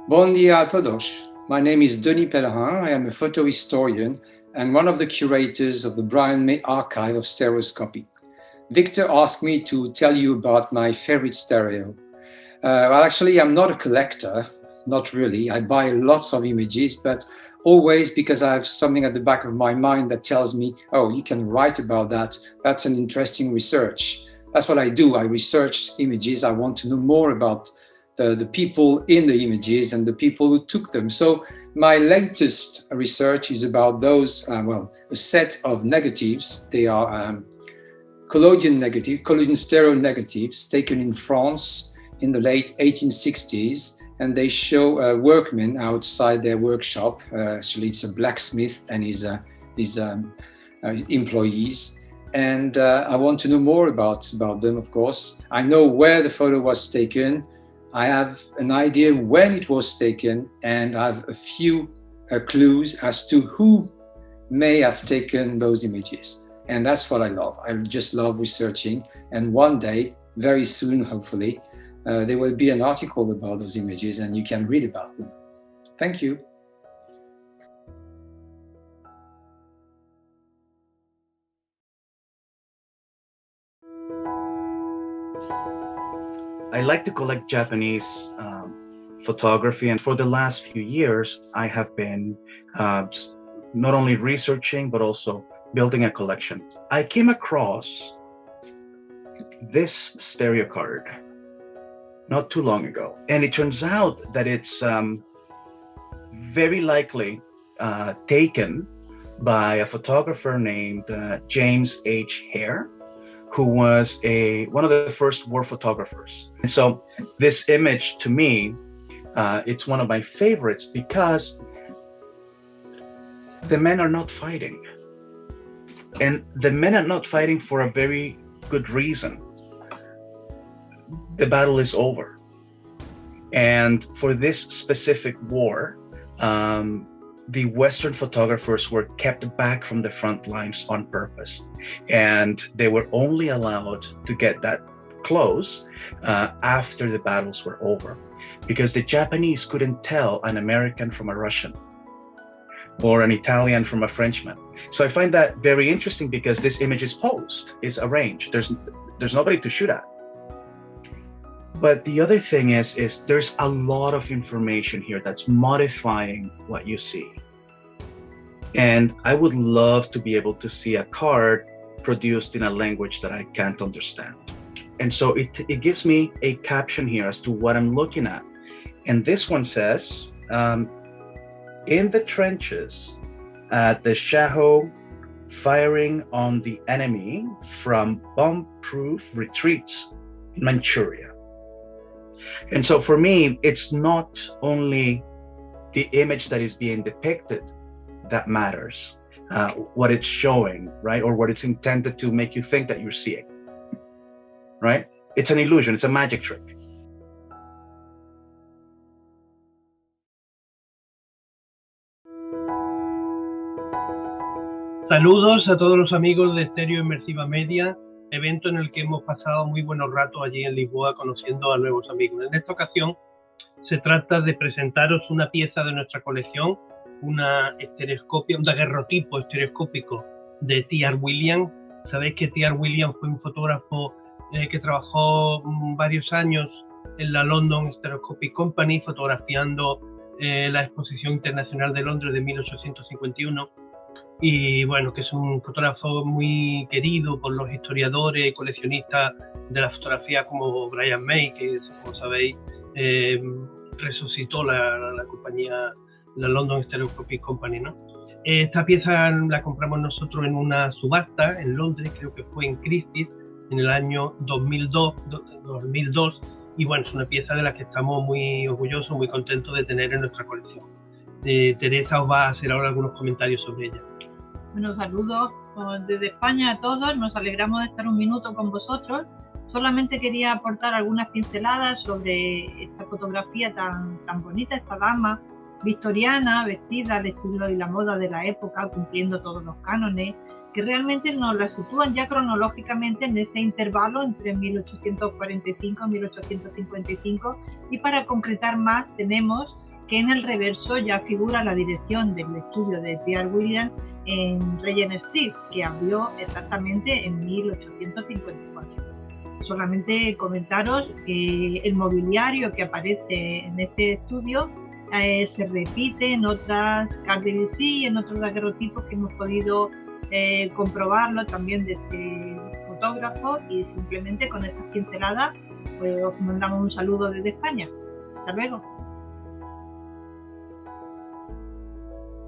Bon dia a todos. My name is Denis Pellerin. I am a photo historian and one of the curators of the Brian May Archive of Stereoscopy. Victor asked me to tell you about my favorite stereo. Well, actually, I'm not a collector, not really. I buy lots of images, but always because I have something at the back of my mind that tells me, oh, you can write about that. That's an interesting research. That's what I do. I research images. I want to know more about the people in the images and the people who took them. So my latest research is about those, a set of negatives. They are collodion stereo negatives taken in France in the late 1860s, and they show workmen outside their workshop. Actually, it's a blacksmith and his employees. And I want to know more about them, of course. I know where the photo was taken. I have an idea when it was taken, and I have a few clues as to who may have taken those images. And that's what I love. I just love researching. And one day, very soon, hopefully, there will be an article about those images and you can read about them. Thank you. I like to collect Japanese photography, and for the last few years, I have been not only researching, but also building a collection. I came across this stereo card not too long ago, and it turns out that it's very likely taken by a photographer named James H. Hare, who was one of the first war photographers. And so this image, to me, it's one of my favorites because the men are not fighting. And the men are not fighting for a very good reason. The battle is over. And for this specific war, the Western photographers were kept back from the front lines on purpose. And they were only allowed to get that close after the battles were over, because the Japanese couldn't tell an American from a Russian or an Italian from a Frenchman. So I find that very interesting because this image is posed, is arranged. There's nobody to shoot at. But the other thing is there's a lot of information here that's modifying what you see. And I would love to be able to see a card produced in a language that I can't understand. And so it gives me a caption here as to what I'm looking at. And this one says, in the trenches at the Shaho, firing on the enemy from bomb-proof retreats in Manchuria. And so for me, it's not only the image that is being depicted that matters, what it's showing, right? Or what it's intended to make you think that you're seeing, right? It's an illusion, it's a magic trick. Saludos a todos los amigos de Estéreo Inmersiva Media, evento en el que hemos pasado muy buenos ratos allí en Lisboa conociendo a nuevos amigos. En esta ocasión se trata de presentaros una pieza de nuestra colección, una estereoscopia, un daguerrotipo estereoscópico de T.R. Williams. Sabéis que T.R. Williams fue un fotógrafo que trabajó varios años en la London Stereoscopic Company, fotografiando la Exposición Internacional de Londres de 1851. Y bueno, que es un fotógrafo muy querido por los historiadores y coleccionistas de la fotografía como Brian May, que como sabéis resucitó la compañía, la London Stereoscopic Company, ¿no? Esta pieza la compramos nosotros en una subasta en Londres, creo que fue en Christie's, en el año 2002, y bueno, es una pieza de la que estamos muy orgullosos, muy contentos de tener en nuestra colección. Teresa os va a hacer ahora algunos comentarios sobre ella. Bueno, saludos desde España a todos, nos alegramos de estar un minuto con vosotros. Solamente quería aportar algunas pinceladas sobre esta fotografía tan bonita, esta dama victoriana, vestida al estilo y la moda de la época, cumpliendo todos los cánones, que realmente nos la sitúan ya cronológicamente en ese intervalo entre 1845 y 1855, y para concretar más tenemos que en el reverso ya figura la dirección del estudio de Pierre Williams en Regent Street, que abrió exactamente en 1854. Solamente comentaros que el mobiliario que aparece en este estudio se repite en otras cartes y en otros daguerrotipos que hemos podido comprobarlo también de este fotógrafo, y simplemente con estas pinceladas pues os mandamos un saludo desde España. Hasta luego.